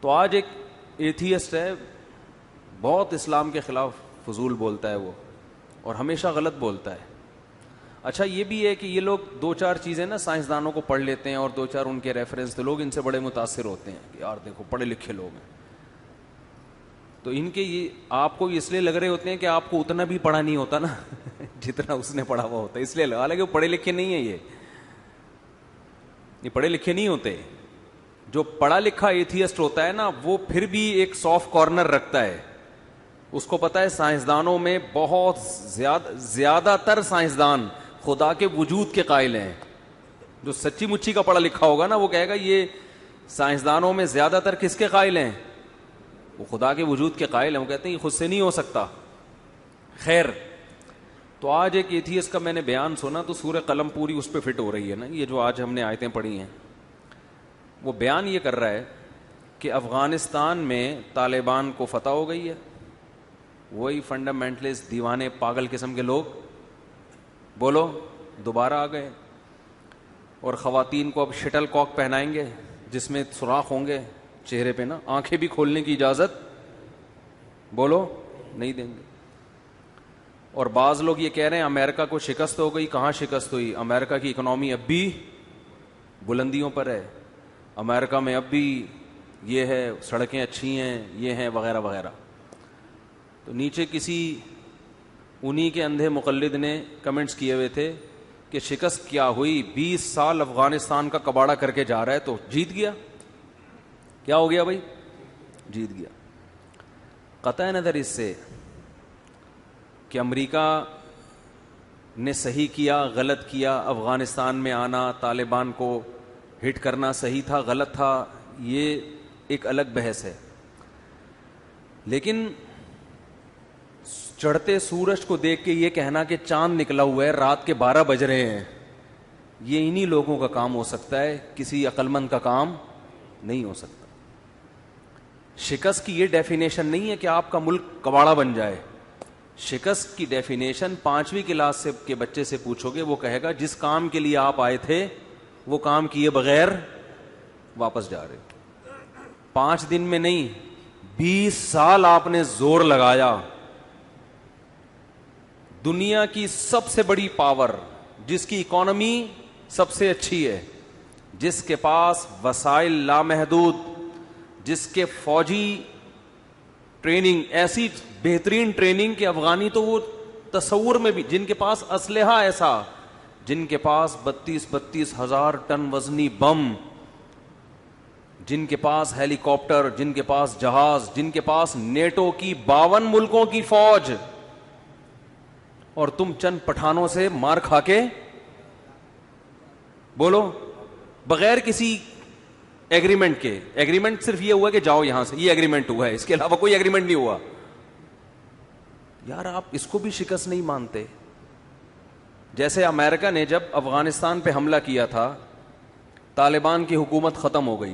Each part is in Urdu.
تو آج ایک ایتھیسٹ ہے, بہت اسلام کے خلاف فضول بولتا ہے وہ, اور ہمیشہ غلط بولتا ہے. اچھا یہ بھی ہے کہ یہ لوگ دو چار چیزیں نا سائنسدانوں کو پڑھ لیتے ہیں اور دو چار ان کے ریفرنس, تو لوگ ان سے بڑے متاثر ہوتے ہیں کہ یار دیکھو پڑھے لکھے لوگ ہیں. تو ان کے یہ آپ کو اس لیے لگ رہے ہوتے ہیں کہ آپ کو اتنا بھی پڑھا نہیں ہوتا نا جتنا اس نے پڑھا ہوا ہوتا ہے, اس لیے حالانکہ وہ پڑھے لکھے نہیں ہیں. یہ پڑھے لکھے نہیں ہوتے. جو پڑھا لکھا ایتھیسٹ ہوتا ہے نا وہ پھر بھی ایک سافٹ کارنر رکھتا ہے. اس کو پتا ہے سائنسدانوں میں بہت زیادہ تر سائنسدان خدا کے وجود کے قائل ہیں. جو سچی مچی کا پڑھا لکھا ہوگا نا وہ کہے گا یہ سائنسدانوں میں زیادہ تر کس کے قائل ہیں, وہ خدا کے وجود کے قائل ہیں. وہ کہتے ہیں یہ خود سے نہیں ہو سکتا. خیر, تو آج ایک ایتھیسٹ کا میں نے بیان سنا تو سورہ قلم پوری اس پہ فٹ ہو رہی ہے نا. یہ جو آج ہم نے آیتیں پڑھی ہیں, وہ بیان یہ کر رہا ہے کہ افغانستان میں طالبان کو فتح ہو گئی ہے. وہی فنڈامنٹلسٹ دیوانے پاگل قسم کے لوگ بولو دوبارہ آ گئے, اور خواتین کو اب شٹل کاک پہنائیں گے جس میں سوراخ ہوں گے چہرے پہ نا, آنکھیں بھی کھولنے کی اجازت بولو نہیں دیں گے. اور بعض لوگ یہ کہہ رہے ہیں امریکہ کو شکست ہو گئی. کہاں شکست ہوئی؟ امریکہ کی اکنامی اب بھی بلندیوں پر ہے. امریکہ میں اب بھی یہ ہے, سڑکیں اچھی ہیں, یہ ہیں وغیرہ وغیرہ. تو نیچے کسی انہی کے اندھے مقلد نے کمنٹس کیے ہوئے تھے کہ شکست کیا ہوئی, 20 سال افغانستان کا کباڑہ کر کے جا رہا ہے تو جیت گیا. کیا ہو گیا بھائی؟ جیت گیا. قطع نظر اس سے کہ امریکہ نے صحیح کیا غلط کیا, افغانستان میں آنا طالبان کو ہٹ کرنا صحیح تھا غلط تھا, یہ ایک الگ بحث ہے. لیکن چڑھتے سورج کو دیکھ کے یہ کہنا کہ چاند نکلا ہوا ہے, رات کے 12 بج رہے ہیں, یہ انہی لوگوں کا کام ہو سکتا ہے, کسی عقل مند کا کام نہیں ہو سکتا. شکست کی یہ ڈیفینیشن نہیں ہے کہ آپ کا ملک کباڑا بن جائے. شکست کی ڈیفینیشن 5ویں کلاس کے بچے سے پوچھو گے, وہ کہے گا جس کام کے لیے آپ آئے تھے وہ کام کیے بغیر واپس جا رہے. 5 دن میں نہیں, 20 سال آپ نے زور لگایا. دنیا کی سب سے بڑی پاور, جس کی اکانومی سب سے اچھی ہے, جس کے پاس وسائل لامحدود, جس کے فوجی ٹریننگ ایسی بہترین ٹریننگ کہ افغانی تو وہ تصور میں بھی, جن کے پاس اسلحہ ایسا, جن کے پاس 32 ہزار ٹن وزنی بم, جن کے پاس ہیلی کاپٹر, جن کے پاس جہاز, جن کے پاس نیٹو کی 52 ملکوں کی فوج, اور تم چند پٹھانوں سے مار کھا کے بولو بغیر کسی ایگریمنٹ کے. ایگریمنٹ صرف یہ ہوا کہ جاؤ یہاں سے, یہ ایگریمنٹ ہوا ہے, اس کے علاوہ کوئی ایگریمنٹ نہیں ہوا. یار آپ اس کو بھی شکست نہیں مانتے. جیسے امریکہ نے جب افغانستان پہ حملہ کیا تھا, طالبان کی حکومت ختم ہو گئی.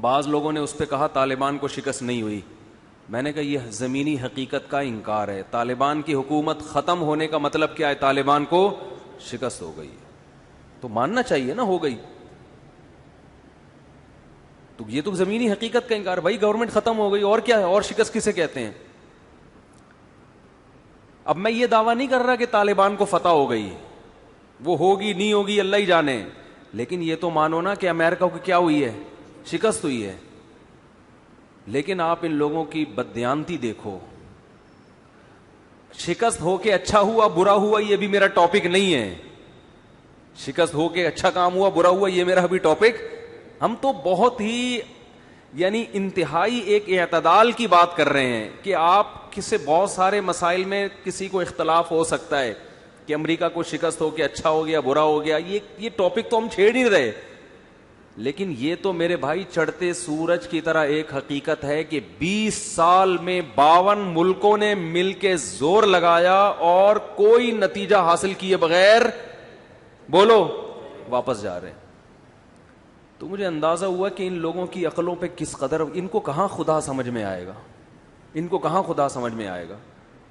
بعض لوگوں نے اس پہ کہا طالبان کو شکست نہیں ہوئی. میں نے کہا یہ زمینی حقیقت کا انکار ہے. طالبان کی حکومت ختم ہونے کا مطلب کیا ہے؟ طالبان کو شکست ہو گئی. تو ماننا چاہیے نا ہو گئی. تو یہ تو زمینی حقیقت کا انکار. بھائی گورنمنٹ ختم ہو گئی, اور کیا ہے؟ اور شکست کسے کہتے ہیں؟ اب میں یہ دعویٰ نہیں کر رہا کہ طالبان کو فتح ہو گئی, وہ ہوگی نہیں ہوگی اللہ ہی جانے, لیکن یہ تو مانو نا کہ امریکہ کو کیا ہوئی ہے؟ شکست ہوئی ہے. لیکن آپ ان لوگوں کی بددیانتی دیکھو. شکست ہو کے اچھا ہوا برا ہوا یہ بھی میرا ٹاپک نہیں ہے. شکست ہو کے اچھا کام ہوا برا ہوا یہ میرا بھی ٹاپک. ہم تو بہت ہی یعنی انتہائی ایک اعتدال کی بات کر رہے ہیں کہ آپ کسی بہت سارے مسائل میں کسی کو اختلاف ہو سکتا ہے کہ امریکہ کو شکست ہو کے اچھا ہو گیا برا ہو گیا, یہ ٹاپک تو ہم چھیڑ نہیں رہے. لیکن یہ تو میرے بھائی چڑھتے سورج کی طرح ایک حقیقت ہے کہ 20 سال میں 52 ملکوں نے مل کے زور لگایا اور کوئی نتیجہ حاصل کیے بغیر بولو واپس جا رہے ہیں. تو مجھے اندازہ ہوا کہ ان لوگوں کی عقلوں پہ کس قدر, ان کو کہاں خدا سمجھ میں آئے گا, ان کو کہاں خدا سمجھ میں آئے گا.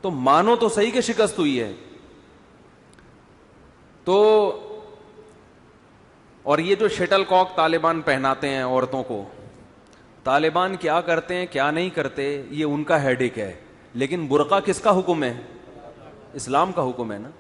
تو مانو تو صحیح کہ شکست ہوئی ہے. تو اور یہ جو شٹل کاک طالبان پہناتے ہیں عورتوں کو, طالبان کیا کرتے ہیں کیا نہیں کرتے یہ ان کا ہیڈیک ہے، لیکن برقع کس کا حکم ہے؟ اسلام کا حکم ہے نا.